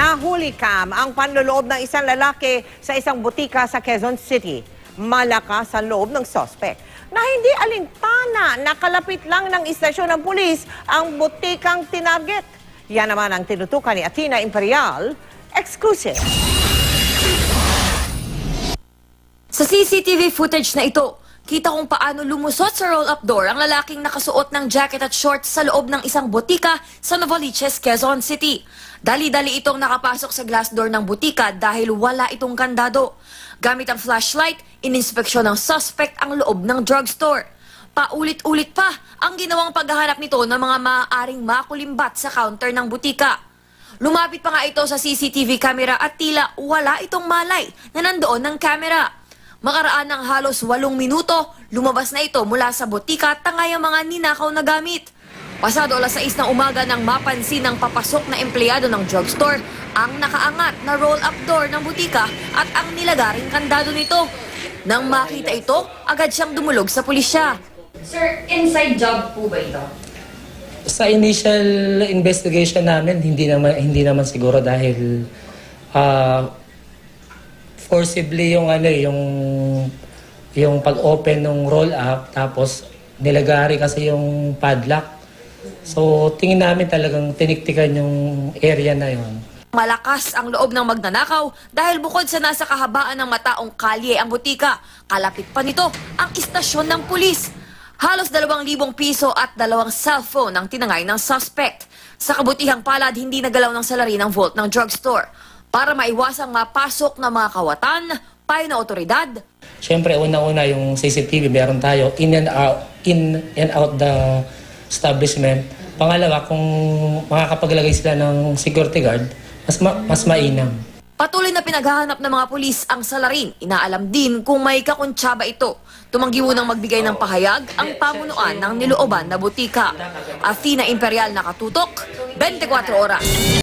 Nahuli ang panloloob ng isang lalaki sa isang butika sa Quezon City. Malakas ang loob ng suspect na hindi alintana, nakalapit lang ng istasyon ng pulis ang butikang tinarget. Yan naman ang tinutukan ni Athena Imperial. Exclusive. Sa CCTV footage na ito, kita kung paano lumusot sa roll-up door ang lalaking nakasuot ng jacket at shorts sa loob ng isang butika sa Novaliches, Quezon City. Dali-dali itong nakapasok sa glass door ng butika dahil wala itong kandado. Gamit ang flashlight, ininspeksyon ng suspect ang loob ng drugstore. Paulit-ulit pa ang ginawang paghahanap nito ng mga maaaring makulimbat sa counter ng butika. Lumapit pa nga ito sa CCTV camera at tila wala itong malay na nandoon ng camera. Makaraan ng halos 8 minuto, lumabas na ito mula sa butika at tangay ang mga ninakaw na gamit. Pasado alas 6 ng umaga nang mapansin ng papasok na empleyado ng drugstore ang nakaangat na roll-up door ng butika at ang nilagaring kandado nito. Nang makita ito, agad siyang dumulog sa pulisya. Sir, inside job po ba ito? Sa initial investigation namin, hindi naman siguro dahil forcibly yung pag-open ng roll-up tapos nilagari kasi yung padlock. So tingin namin talagang tiniktikan yung area na yon. Malakas ang loob ng magnanakaw dahil bukod sa nasa kahabaan ng mataong kalye ang butika, kalapit pa nito ang istasyon ng pulis. Halos 2,000 piso at 2 cellphone ang tinangay ng suspect. Sa kabutihang palad, hindi nagalaw ng salarin ng vault ng drugstore. Para maiwasang mapasok ng mga kawatan, payo na otoridad. Siyempre, una-una yung CCTV, meron tayo in and out the establishment. Pangalawa, kung makakapaglagay sila ng security guard, mas mainam. Patuloy na pinaghahanap ng mga pulis ang salarin. Inaalam din kung may kakuntsaba ito. Tumanggi munang magbigay ng pahayag ang pamunuan ng nilooban na butika. Athena Imperial nakatutok, 24 oras.